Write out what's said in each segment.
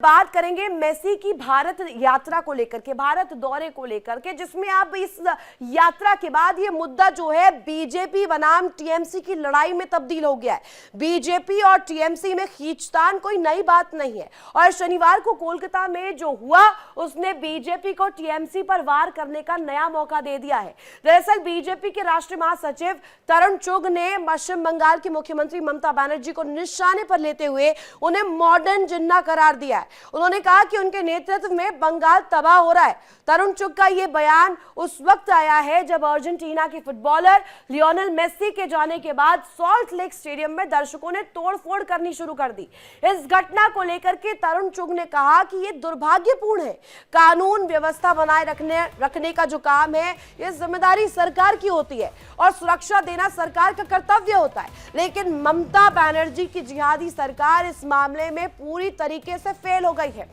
बात करेंगे मेसी की भारत यात्रा को लेकर के, भारत दौरे को लेकर के, जिसमें अब इस यात्रा के बाद ये मुद्दा जो है बीजेपी बनाम टीएमसी की लड़ाई में तब्दील हो गया है। बीजेपी और टीएमसी में खींचतान कोई नई बात नहीं है और शनिवार को कोलकाता में जो हुआ उसने बीजेपी को टीएमसी पर वार करने का नया मौका दे दिया है। दरअसल बीजेपी के राष्ट्रीय महासचिव तरुण चुग ने पश्चिम बंगाल की मुख्यमंत्री ममता बनर्जी को निशाने पर लेते हुए उन्हें मॉडर्न जिन्ना करार दिया है। उन्होंने कहा कि उनके नेतृत्व में बंगाल तबाह हो रहा है। तरुण चुग का यह बयान उस वक्त आया है जब अर्जेंटीना के फुटबॉलर लियोनेल मेसी के जाने के बाद सॉल्ट लेक स्टेडियम में दर्शकों ने तोड़फोड़ करनी शुरू कर दी। इस घटना को लेकर के तरुण चुग ने कहा कि यह दुर्भाग्यपूर्ण है। कानून व्यवस्था बनाए रखने का जो काम है यह जिम्मेदारी सरकार की होती है और सुरक्षा देना सरकार का कर्तव्य होता है, लेकिन ममता बनर्जी की जिहादी सरकार इस मामले में पूरी तरीके से फेल हो गई है।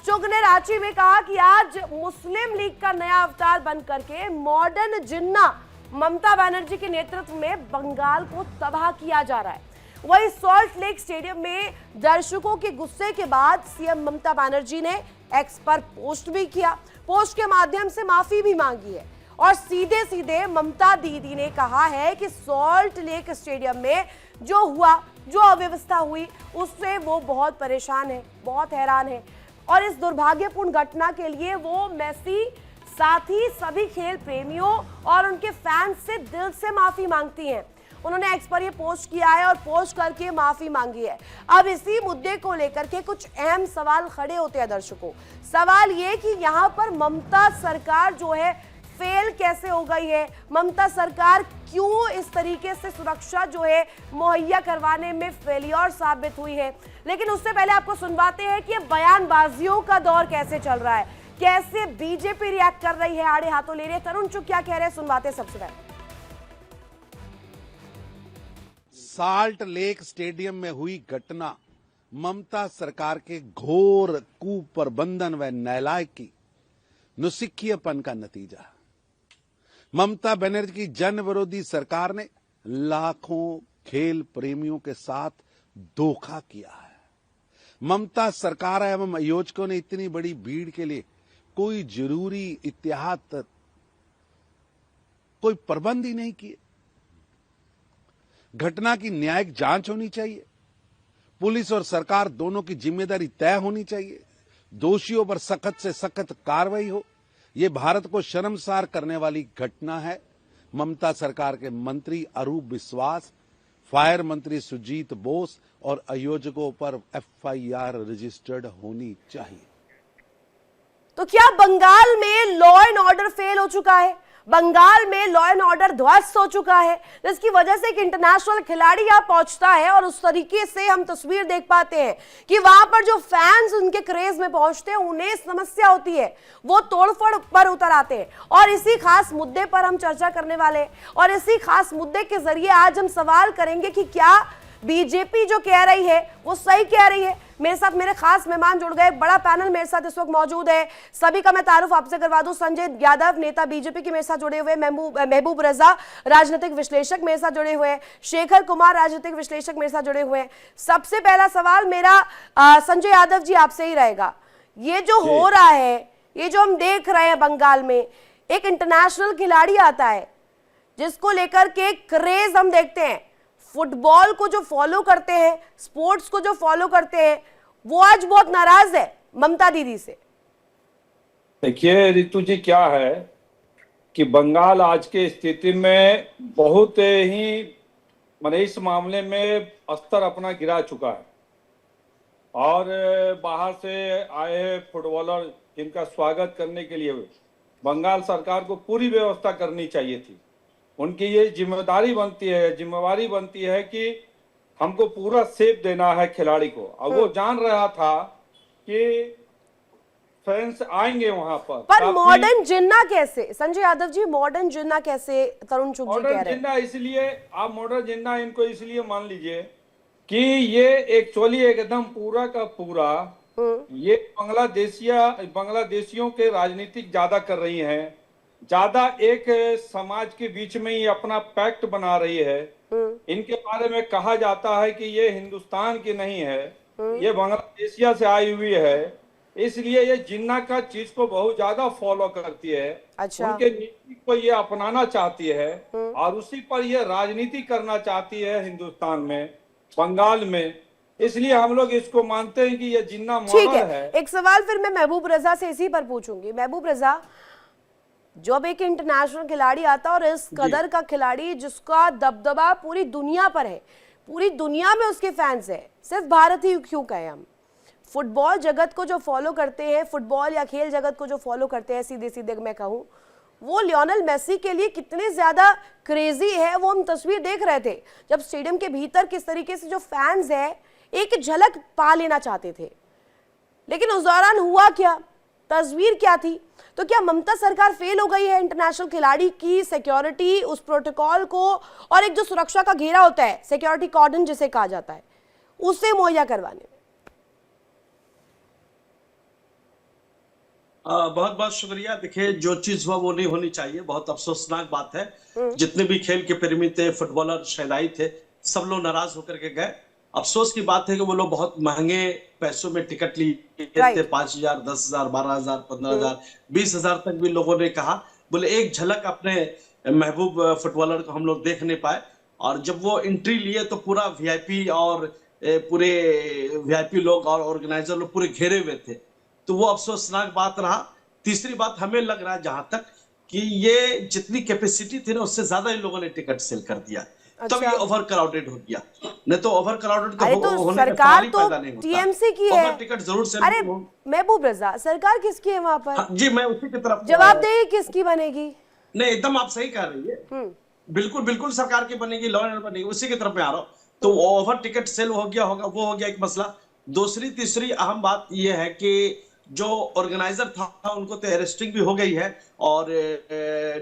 चुग ने रांची में कहा कि आज मुस्लिम लीग का नया अवतार बन करके मॉडर्न जिन्ना ममता बनर्जी के नेतृत्व में बंगाल को तबाह किया जा रहा है। वही सॉल्ट लेक स्टेडियम में दर्शकों के गुस्से के बाद सीएम ममता बनर्जी ने एक्स पर पोस्ट भी किया। पोस्ट के माध्यम से माफी भी मांगी है और सीधे सीधे ममता दीदी ने कहा है कि सॉल्ट लेक स्टेडियम में जो हुआ, जो अव्यवस्था हुई, उससे वो बहुत परेशान है, बहुत हैरान है और इस दुर्भाग्यपूर्ण घटना के लिए वो मेसी साथ ही सभी खेल प्रेमियों और उनके फैंस से दिल से माफी मांगती हैं। उन्होंने एक्स पर ये पोस्ट किया है और पोस्ट करके माफी मांगी है। अब इसी मुद्दे को लेकर के कुछ अहम सवाल खड़े होते हैं दर्शकों। सवाल ये कि यहाँ पर ममता सरकार जो है फेल कैसे हो गई है, ममता सरकार क्यों इस तरीके से सुरक्षा जो है मुहैया करवाने में फेलियर साबित हुई है। लेकिन उससे पहले आपको सुनवाते हैं कि ये बयानबाजियों का दौर कैसे चल रहा है, कैसे बीजेपी रिएक्ट कर रही है, आड़े हाथों ले रही है। तरुण चुग क्या कह रहे हैं, सुनवाते हैं सबसे पहले। सॉल्ट लेक स्टेडियम में हुई घटना ममता सरकार के घोर कुप्रबंधन व नालायकी नुसिक्कियपन का नतीजा। ममता बनर्जी की जन विरोधी सरकार ने लाखों खेल प्रेमियों के साथ धोखा किया है। ममता सरकार एवं आयोजकों ने इतनी बड़ी भीड़ के लिए कोई जरूरी एहतियात, कोई प्रबंध ही नहीं किए। घटना की न्यायिक जांच होनी चाहिए। पुलिस और सरकार दोनों की जिम्मेदारी तय होनी चाहिए। दोषियों पर सख्त से सख्त कार्रवाई हो। ये भारत को शर्मसार करने वाली घटना है। ममता सरकार के मंत्री अरूप विश्वास, फायर मंत्री सुजीत बोस और आयोजकों पर एफआईआर रजिस्टर्ड होनी चाहिए। तो क्या बंगाल में लॉ एंड ऑर्डर फेल हो चुका है? बंगाल में लॉ एंड ऑर्डर ध्वस्त हो चुका है, जिसकी वजह से एक इंटरनेशनल खिलाड़ी यहां पहुंचता है और उस तरीके से हम तस्वीर देख पाते हैं कि वहां पर जो फैंस उनके क्रेज में पहुंचते हैं उन्हें समस्या होती है, वो तोड़फोड़ पर उतर आते हैं। और इसी खास मुद्दे पर हम चर्चा करने वाले हैं और इसी खास मुद्दे के जरिए आज हम सवाल करेंगे कि क्या बीजेपी जो कह रही है वो सही कह रही है। मेरे साथ मेरे खास मेहमान जुड़ गए, बड़ा पैनल मेरे साथ इस वक्त मौजूद है। सभी का मैं तारुफ आपसे करवा दूं। संजय यादव, नेता बीजेपी के मेरे साथ जुड़े हुए, महबूब रजा, राजनीतिक विश्लेषक मेरे साथ जुड़े हुए, शेखर कुमार, राजनीतिक विश्लेषक मेरे साथ जुड़े हुए। सबसे पहला सवाल मेरा संजय यादव जी आपसे ही रहेगा। ये जो हो रहा है, ये जो हम देख रहे हैं बंगाल में, एक इंटरनेशनल खिलाड़ी आता है जिसको लेकर के क्रेज हम देखते हैं, फुटबॉल को जो फॉलो करते हैं, स्पोर्ट्स को जो फॉलो करते हैं, वो आज बहुत नाराज है ममता दीदी से। देखिए रितु जी, क्या है कि बंगाल आज की स्थिति में बहुत ही इस मामले में स्तर अपना गिरा चुका है और बाहर से आए फुटबॉलर जिनका स्वागत करने के लिए बंगाल सरकार को पूरी व्यवस्था करनी चाहिए थी। उनकी ये जिम्मेवारी बनती है कि हमको पूरा सेफ देना है खिलाड़ी को। अब वो जान रहा था कि फैंस आएंगे वहां पर मॉडर्न जिन्ना कैसे, संजय यादव जी, मॉडर्न जिन्ना कैसे तरुण चुग जी कह रहे हैं? जिन्ना इसलिए, आप मॉडर्न जिन्ना इनको इसलिए मान लीजिए कि ये एक्चुअली एकदम पूरा का पूरा ये बांग्लादेशियों के राजनीतिक ज्यादा कर रही हैं, ज्यादा एक समाज के बीच में ही अपना पैक्ट बना रही है। इनके बारे में कहा जाता है कि ये हिंदुस्तान की नहीं है, ये बांग्लादेशिया से आई हुई है इसलिए ये जिन्ना का चीज को बहुत ज्यादा फॉलो करती है। अच्छा। उनके नीति को ये अपनाना चाहती है और उसी पर ये राजनीति करना चाहती है हिंदुस्तान में, बंगाल में। इसलिए हम लोग इसको मानते हैं कि ये जिन्ना ठीक मॉडल है। है। एक सवाल फिर मैं महबूब रजा से इसी पर पूछूंगी। महबूब रजा, जब एक इंटरनेशनल खिलाड़ी आता और इस कदर का खिलाड़ी जिसका दबदबा पूरी दुनिया पर है, पूरी दुनिया में उसके फैंस है, सिर्फ भारत ही क्यों कहें हम, फुटबॉल जगत को जो फॉलो करते हैं, फुटबॉल या खेल जगत को जो फॉलो करते हैं, सीधे सीधे मैं कहूँ, वो लियोनेल मेसी के लिए कितने ज्यादा क्रेजी है, वो हम तस्वीर देख रहे थे जब स्टेडियम के भीतर किस तरीके से जो फैंस है एक झलक पा लेना चाहते थे। लेकिन उस दौरान हुआ क्या, तस्वीर क्या थी? तो क्या ममता सरकार फेल हो गई है इंटरनेशनल खिलाड़ी की सिक्योरिटी, उस प्रोटोकॉल को और एक जो सुरक्षा का घेरा होता है, सिक्योरिटी कॉर्डन जिसे कहा जाता है, उसे मुहैया करवाने में? बहुत बहुत शुक्रिया। देखिए, जो चीज हुआ वो नहीं होनी चाहिए, बहुत अफसोसनाक बात है। जितने भी खेल के प्रेमी थे, फुटबॉलर, शहनाई थे, सब लोग नाराज होकर के गए। अफसोस की बात है कि वो लोग बहुत महंगे पैसों में टिकट लिए थे, 5,000, 10,000, 12,000, 15,000, 20,000 तक भी लोगों ने कहा। बोले एक झलक अपने महबूब फुटबॉलर को हम लोग देख नहीं पाए। और जब वो एंट्री लिए तो पूरा वीआईपी और पूरे वीआईपी लोग और ऑर्गेनाइजर लोग पूरे घेरे हुए थे। तो वो अफसोसनाक बात रहा। तीसरी बात, हमें लग रहा है जहां तक कि ये जितनी कैपेसिटी थी ना, उससे ज्यादा इन लोगों ने टिकट सेल कर दिया। अच्छा। तब ये ओवर क्राउडेड हो गया। नहीं तो ओवर क्राउडेड अरे तो सरकार तो टीएमसी की है। ओवर टिकट जरूर सेल। अरे महबूब रजा, सरकार किसकी है वहां पर? हाँ, जी मैं उसी की तरफ। जवाबदेही किसकी बनेगी? नहीं, एकदम आप सही कह रही है। बिल्कुल बिल्कुल सरकार की बनेगी, लॉ एंड ऑर्डर बनेगी, उसी की तरफ मैं आ रहा हूँ। तो ओवर टिकट सेल हो गया होगा, वो हो गया एक मसला। दूसरी तीसरी अहम बात यह है कि जो ऑर्गेनाइजर था उनको तो अरेस्टिंग भी हो गई है। और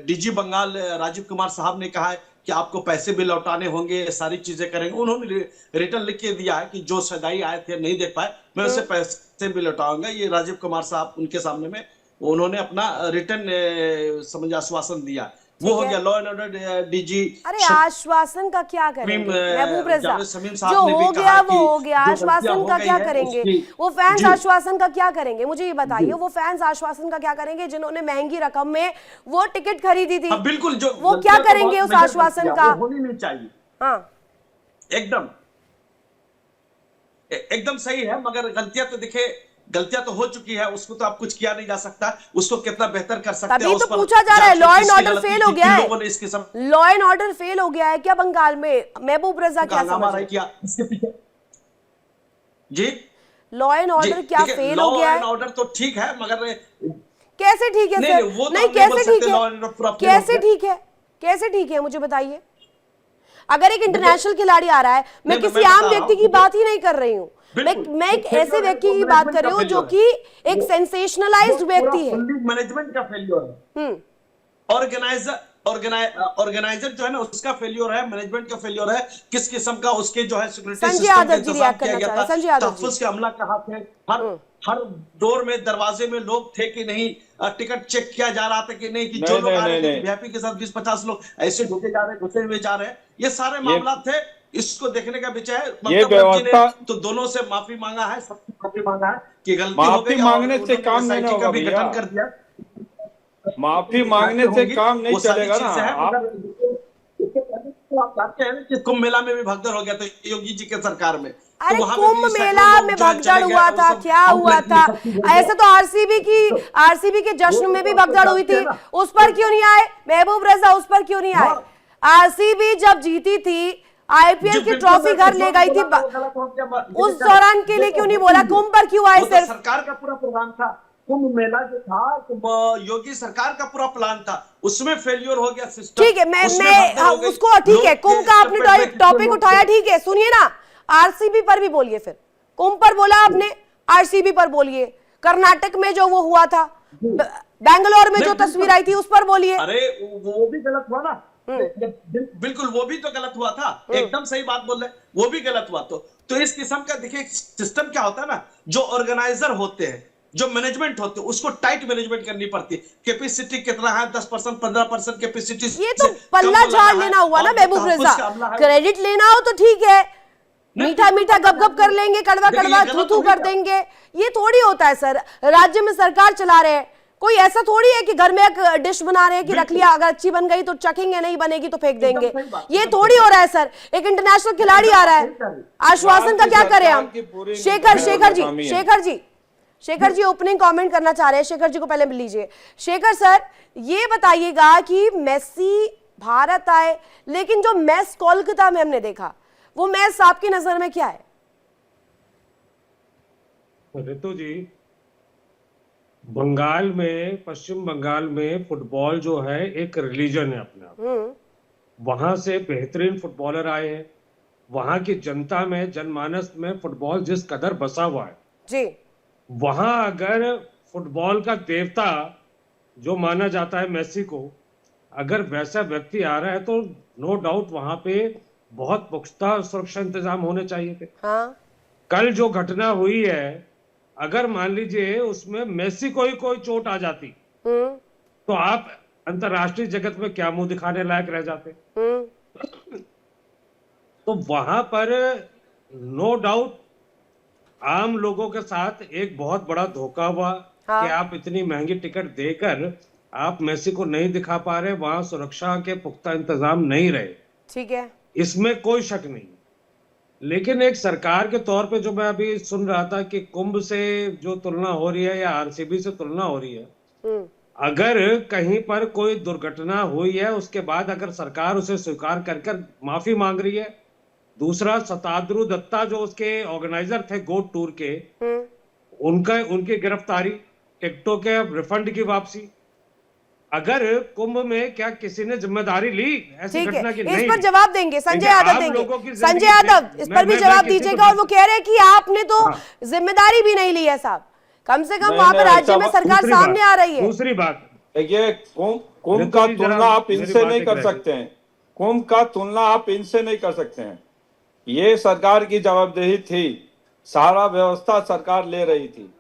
डीजी बंगाल राजीव कुमार साहब ने कहा है कि आपको पैसे भी लौटाने होंगे, सारी चीजें करेंगे। उन्होंने रिटर्न लिख के दिया है कि जो सदाई आए थे नहीं दे पाए, मैं उसे पैसे भी लौटाऊंगा। ये राजीव कुमार साहब उनके सामने में उन्होंने अपना रिटर्न समझ आश्वासन दिया। वो हो गया लॉ एंड ऑर्डर डीजी। अरे आश्वासन का क्या करेंगे महबूब रजा? जो हो गया वो हो गया, आश्वासन का क्या करेंगे? वो फैंस आश्वासन का क्या करेंगे? मुझे ये बताइए, वो फैंस आश्वासन का क्या करेंगे जिन्होंने महंगी रकम में वो टिकट खरीदी थी? बिल्कुल, जो वो क्या करेंगे उस आश्वासन का? होनी नहीं चाहिए। हाँ, एकदम सही है, मगर गलतियां तो देखिए, गलतियां तो हो चुकी है, उसको तो आप कुछ किया नहीं जा सकता। उसको कितना बेहतर कर सकते हैं, तभी तो पूछा जा रहा है। लॉ एंड ऑर्डर फेल हो गया है। लॉ एंड ऑर्डर फेल हो गया है क्या बंगाल में? महबूब रजा क्या समझ रहे हैं? इसके पीछे जी लॉ एंड ऑर्डर क्या फेल हो गया है? लॉ एंड ऑर्डर तो ठीक है, मगर कैसे ठीक है सर? नहीं, कैसे ठीक है? कैसे ठीक है? कैसे ठीक है, मुझे बताइए। अगर एक इंटरनेशनल खिलाड़ी आ रहा है, मैं किसी आम व्यक्ति की बात ही नहीं कर रही हूँ, मैं एक ऐसे व्यक्ति की बात कर रही हूँ जो कि एक सेंसेशनलाइज्ड व्यक्ति है। मैनेजमेंट का फेलियर है, ऑर्गेनाइजर जो है ना उसका फेलियर है, मैनेजमेंट का फेलियर है। किस किस्म का उसके जो है सिक्योरिटी सिस्टम का इंतजाम किया गया था, तहफ्फुज़ के अमला कहाँ थे, हर डोर में, दरवाजे में लोग थे कि नहीं, टिकट चेक किया जा रहा था कि नहीं, कि जो लोग आ रहे थे वीआईपी के साथ 20-50 लोग ऐसे ढुके जा रहे, घुसे हुए जा रहे हैं, ये सारे मामला थे। इसको देखने का विषय है। ये व्यवस्था तो दोनों से माफी मांगा है, सबसे माफी मांगा है कि गलती हो माफी गई, मांगने से काम नहीं होगा का भी गठन कर दिया। माफी मांगने से काम नहीं चलेगा ना। आप जानते हैं कि कुंभ मेला में भी भगदड़ हो गया था योगी जी के सरकार में। अरे कुंभ मेला में भगदड़ हुआ था, क्या हुआ था? ऐसे तो आरसीबी के जश्न में भी भगदड़ हुई थी, उस पर क्यों नहीं आए महबूब रजा? उस पर क्यों नहीं आए? आरसीबी जब जीती थी, आईपीएल की ट्रॉफी घर ले गई थी, उस दौरान के लिए क्यों नहीं बोला? कुंभ पर क्यों आए? सिर्फ सरकार का पूरा प्रोग्राम था, कुंभ मेला जो था तो योगी सरकार का पूरा प्लान था, उसमें फेलियर हो गया सिस्टम। ठीक है, मैं उसको, ठीक है, कुंभ का आपने टॉपिक उठाया, ठीक है, सुनिए ना, आरसीबी पर भी बोलिए। फिर कुंभ पर बोला आपने, आरसीबी पर बोलिए। कर्नाटक में जो वो हुआ था, बेंगलोर में जो तस्वीर आई थी, उस पर बोलिए। अरे वो भी गलत हुआ ना, बिल्कुल वो भी तो गलत हुआ था। एकदम सही बात बोल रहे, वो भी गलत हुआ। तो इस किस्म का देखिए सिस्टम क्या होता है ना, जो ऑर्गेनाइजर होते हैं, जो मैनेजमेंट होते हैं, उसको टाइट मैनेजमेंट करनी पड़ती है। कैपेसिटी कितना है, 10%, 15% कैपेसिटी, ये तो पल्ला झाड़ लेना हुआ ना महबूब रजा। क्रेडिट लेना हो तो ठीक है, मीठा मीठा गप गप कर लेंगे, कड़वा देखिए, कड़वा ये गलत थू थू हो कर गया। देंगे। ये थोड़ी होता है सर, राज्य में सरकार चला रहे हैं, कोई ऐसा थोड़ी है कि घर में एक डिश बना रहे हैं कि रख लिया, अगर अच्छी बन गई तो चखेंगे, नहीं बनेगी तो फेंक देंगे। सही बात, ये एकदम थोड़ी हो रहा है सर। एक इंटरनेशनल खिलाड़ी आ रहा है, आश्वासन का क्या करें हम? शेखर जी ओपनिंग कमेंट करना चाह रहे हैं, शेखर जी को पहले मिल लीजिए। शेखर सर, ये बताइएगा कि मेसी भारत आए, लेकिन जो मैच कोलकाता में हमने देखा, वो मैच आपकी नजर में क्या है? ऋतु जी, बंगाल में, पश्चिम बंगाल में फुटबॉल जो है एक रिलीजन है अपने आप। वहां से बेहतरीन फुटबॉलर आए हैं। वहां की जनता में, जनमानस में फुटबॉल जिस कदर बसा हुआ है जी, वहां अगर फुटबॉल का देवता जो माना जाता है मेसी को, अगर वैसा व्यक्ति आ रहा है तो नो डाउट वहां पे बहुत पुख्ता सुरक्षा इंतजाम होने चाहिए थे। हाँ, कल जो घटना हुई है, अगर मान लीजिए उसमें मेसी को ही कोई चोट आ जाती तो आप अंतरराष्ट्रीय जगत में क्या मुंह दिखाने लायक रह जाते। तो वहां पर नो डाउट आम लोगों के साथ एक बहुत बड़ा धोखा हुआ हाँ। कि आप इतनी महंगी टिकट देकर आप मेसी को नहीं दिखा पा रहे, वहां सुरक्षा के पुख्ता इंतजाम नहीं रहे, ठीक है। इसमें कोई शक नहीं। लेकिन एक सरकार के तौर पे जो मैं अभी सुन रहा था कि कुंभ से जो तुलना हो रही है या आरसीबी से तुलना हो रही है, अगर कहीं पर कोई दुर्घटना हुई है उसके बाद अगर सरकार उसे स्वीकार कर माफी मांग रही है। दूसरा, शताद्रु दत्ता जो उसके ऑर्गेनाइजर थे गोट टूर के, उनकी गिरफ्तारी, टिकटों के रिफंड की वापसी। अगर कुंभ में क्या किसी ने जिम्मेदारी ली ऐसी ठीक घटना है, की? इस नहीं। पर जवाब देंगे, संजय देखिए, यादव आम देंगे। लोगों की संजय जिंदगी यादव में- इस पर भी मैं जवाब किसी को दीजिएगा। और वो कह रहे हैं कि आपने तो हाँ। जिम्मेदारी भी नहीं ली है साहब, कम से कम नहीं, वहां पर नहीं, राज्य में ऐसा- सरकार दूसरी सामने बात- आ रही है। दूसरी बात, देखिए, कुंभ ऋतु का जी, जरा तुलना आप मेरी इनसे बात नहीं एक कर रह सकते हैं। कुंभ का तुलना आप इनसे नहीं कर सकते हैं। ये सरकार की जवाबदेही थी, सारा व्यवस्था सरकार ले रही थी।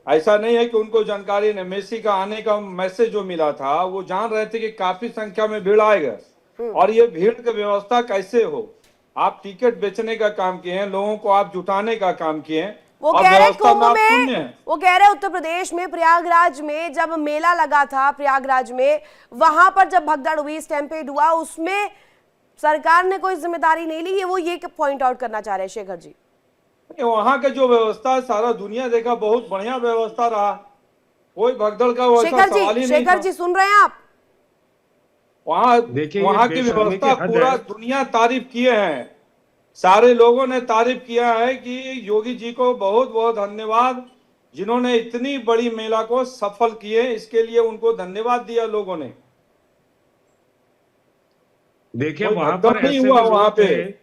ऐसा नहीं है कि उनको जानकारी नहीं। मेसी का आने का मैसेज जो मिला था, वो जान रहे थे कि काफी संख्या में भीड़ आएगा, और ये भीड़ की व्यवस्था कैसे हो। आप टिकट बेचने का काम किए हैं, लोगों को आप जुटाने का काम किए हैं, वो और कह रहे व्यवस्था कुंभ आप शून्य में, है। वो कह रहे उत्तर प्रदेश में प्रयागराज में जब मेला लगा था, प्रयागराज में वहां पर जब भगदड़ हुई, स्टैम्पेड हुआ, उसमें सरकार ने कोई जिम्मेदारी नहीं ली। वो ये पॉइंट आउट करना चाह रहे हैं शेखर जी। वहां का जो व्यवस्था है, सारा दुनिया देखा, बहुत बढ़िया व्यवस्था रहा। कोई भगदड़ का वैसा शेखर सवाल ही जी, नहीं शेखर था। जी सुन रहे हैं आप? देखिए, वहां ये की बेशर्मी व्यवस्था की हद पूरा है। दुनिया तारीफ किए हैं, सारे लोगों ने तारीफ किया है कि योगी जी को बहुत बहुत धन्यवाद, जिन्होंने इतनी बड़ी मेला को सफल किए, इसके लिए उनको धन्यवाद दिया लोगों ने। देखिए, कोई वहां भगदड़ पर नहीं ऐसे हुआ भी वहां लोग पे। थे,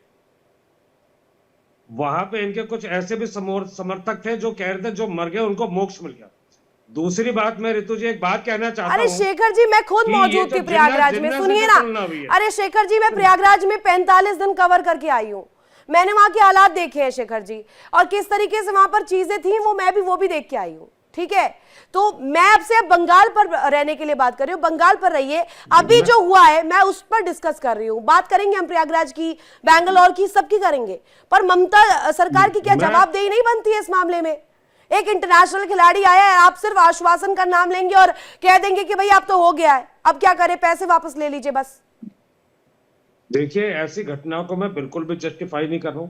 वहां पे इनके कुछ ऐसे भी समर्थक थे जो कह रहे थे जो मर गए उनको मोक्ष मिल गया। दूसरी बात, मैं ऋतु जी एक बात कहना चाहता अरे हूं शेखर जी, मैं खुद कि ये मौजूद जो थी प्रयागराज में, जिन्ना से सुनिए जो ना। तुलना हुई है। अरे शेखर जी, मैं प्रयागराज में 45 दिन कवर करके आई हूँ। मैंने वहां के हालात देखे हैं शेखर जी, और किस तरीके से वहां पर चीजें थी वो भी देख के आई हूँ। ठीक है, तो मैं आपसे बंगाल पर रहने के लिए बात कर रही हूँ, बंगाल पर रहिए। अभी जो हुआ है मैं उस पर डिस्कस कर रही हूँ। बात करेंगे हम प्रयागराज की, बैंगलोर की, सबकी करेंगे, पर ममता सरकार की क्या जवाबदेही नहीं बनती है इस मामले में? एक इंटरनेशनल खिलाड़ी आया है, आप सिर्फ आश्वासन का नाम लेंगे और कह देंगे कि भाई अब तो हो गया है, अब क्या करें, पैसे वापस ले लीजिए बस। देखिए, ऐसी घटनाओं को मैं बिल्कुल भी जस्टिफाई नहीं कर रहा हूं,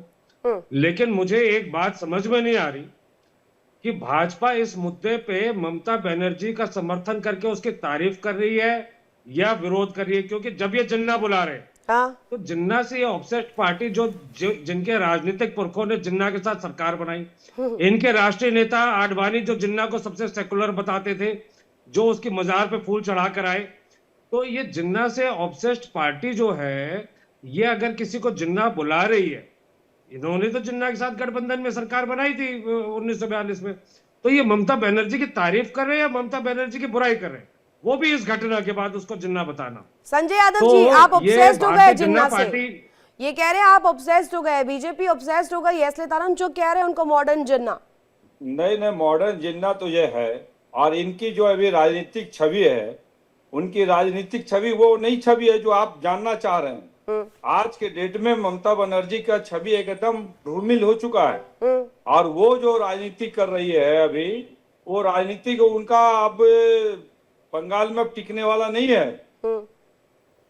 लेकिन मुझे एक बात समझ में नहीं आ रही कि भाजपा इस मुद्दे पे ममता बनर्जी का समर्थन करके उसकी तारीफ कर रही है या विरोध कर रही है। क्योंकि जब ये जिन्ना बुला रहे हाँ, तो जिन्ना से ये ऑब्सेस्ड पार्टी जिनके राजनीतिक पुरखों ने जिन्ना के साथ सरकार बनाई, इनके राष्ट्रीय नेता आडवाणी जो जिन्ना को सबसे सेकुलर बताते थे, जो उसकी मजार पे फूल चढ़ा कर आए, तो ये जिन्ना से ऑब्सेस्ड पार्टी जो है, ये अगर किसी को जिन्ना बुला रही है, इन्होंने तो जिन्ना के साथ गठबंधन में सरकार बनाई थी 1942 में, तो ये ममता बनर्जी की तारीफ कर रहे हैं या ममता बनर्जी की बुराई कर रहे हैं, वो भी इस घटना के बाद उसको जिन्ना बताना। संजय यादव तो जी, आप ये ऑब्सेस्ड हो गए भारतीय जिन्ना जनता से, पार्टी- ये कह रहे हैं आप ऑब्सेस्ड हो गए, बीजेपी ऑब्सेस्ड हो गई, इसलिए तारण जो कह रहे हैं उनको मॉडर्न जिन्ना। नहीं, मॉडर्न जिन्ना तो ये है, और इनकी जो अभी राजनीतिक छवि है, उनकी राजनीतिक छवि वो नई छवि है जो आप जानना चाह रहे हैं। आज के डेट में ममता बनर्जी का छवि एकदम धूमिल हो चुका है। और वो जो राजनीति कर रही है अभी, वो राजनीति को उनका अब बंगाल में टिकने वाला नहीं है।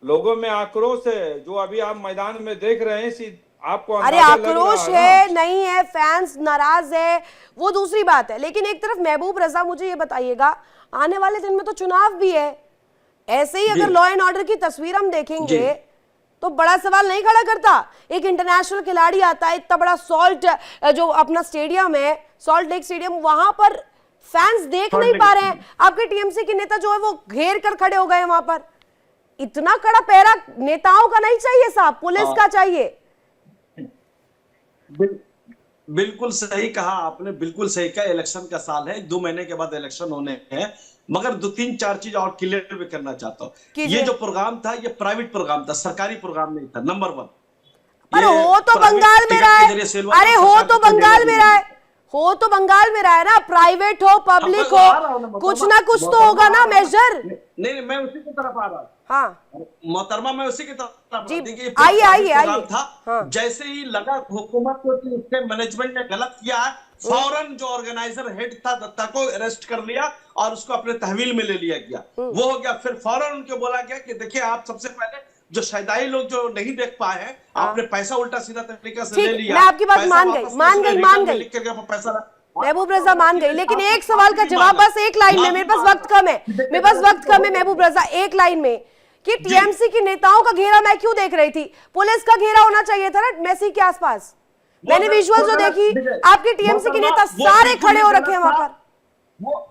लोगों में आक्रोश है, जो अभी आप मैदान में देख रहे हैं, आपको अरे अंदाजा लग रहा आक्रोश ना? है, नहीं है, फैंस नाराज है, वो दूसरी बात है। लेकिन एक तरफ महबूब रजा, मुझे ये बताइएगा, आने वाले दिन में तो चुनाव भी है, ऐसे ही अगर लॉ एंड ऑर्डर की तस्वीर हम देखेंगे तो बड़ा सवाल नहीं खड़ा करता? एक इंटरनेशनल खिलाड़ी आता है, इतना बड़ा सॉल्ट जो अपना स्टेडियम है, सॉल्ट लेक स्टेडियम, वहां पर फैंस देख नहीं पा रहे हैं, आपके टीएमसी के नेता जो है वो घेर कर खड़े हो गए हैं वहां पर। इतना कड़ा पहरा नेताओं का नहीं चाहिए साहब, पुलिस का चाहिए। बिल्कुल सही कहा आपने, बिल्कुल सही कहा। इलेक्शन का साल है, 2 महीने के बाद इलेक्शन होने हैं, मगर 2-3-4 चीज और क्लियर भी करना चाहता हूँ। ये जो प्रोग्राम था, ये प्राइवेट प्रोग्राम था, सरकारी प्रोग्राम नहीं था। नंबर 1, अरे हो तो बंगाल में रहा है, अरे हो तो बंगाल में रहा है, हो तो बंगाल में रहा है ना, प्राइवेट हो पब्लिक हो, कुछ ना कुछ तो होगा ना मेजर। नहीं, मैं उसी की तरफ आ रहा हूँ। हाँ मोहतरमा, मैं उसी की तरफ जी, देखिए, आइए आइए आइए। था। हाँ। जैसे ही लगा हुकूमत को कि उसके मैनेजमेंट ने गलत किया है, फौरन जो ऑर्गेनाइजर हेड था दत्ता को अरेस्ट कर लिया और उसको अपने तहवील में ले लिया गया। वो हो गया। फिर फौरन उनको बोला गया कि देखिए, आप सबसे पहले जो शैदाई लोग जो नहीं देख पाए हैं, आपने पैसा उल्टा सीधा तरीके से ले लिया। मैं आपकी बात मान गई, मान गई, मान गई, पैसा महबूब रजा मान गई। लेकिन एक सवाल का जवाब बस एक लाइन में, मेरे पास वक्त कम है, मेरे पास वक्त कम है महबूब रजा, एक लाइन में, कि टीएमसी की नेताओं का घेरा मैं क्यों देख रही थी? पुलिस का घेरा होना चाहिए था ना मेसी के आसपास। मैंने विजुअल जो देखी, आपके टीएमसी के नेता सारे खड़े हो रखे हैं वहां पर।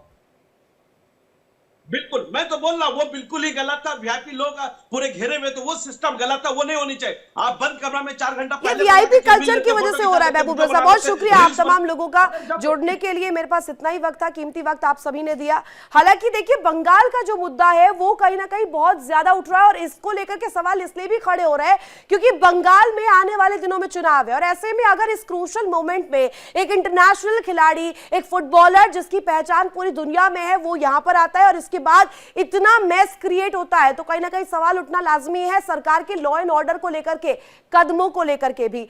बिल्कुल, मैं तो बोल रहा हूं, वो बिल्कुल ही गलत था। वीआईपी लोग पूरे घेरे में, तो वो सिस्टम गलत था, वो नहीं होनी चाहिए। आप बंद कमरा में 4 घंटा ये वीआईपी कल्चर की वजह से हो रहा है महबूब रजा। बहुत शुक्रिया आप तमाम लोगों का जुड़ने के लिए। मेरे पास इतना ही वक्त था, कीमती वक्त आप सभी ने दिया। हालांकि देखिए, बंगाल का जो मुद्दा है वो कहीं ना कहीं बहुत ज्यादा उठ रहा है, और इसको लेकर के सवाल इसलिए भी खड़े हो रहे हैं क्योंकि बंगाल में आने वाले दिनों में चुनाव है, और ऐसे में अगर इस क्रूशल मोमेंट में एक इंटरनेशनल खिलाड़ी, एक फुटबॉलर जिसकी पहचान पूरी दुनिया में है, वो यहां पर आता है और इसके बाद इतना मैस क्रिएट होता है, तो कहीं ना कहीं सवाल उठना लाजमी है सरकार के लॉ एंड ऑर्डर को लेकर के, कदमों को लेकर के भी।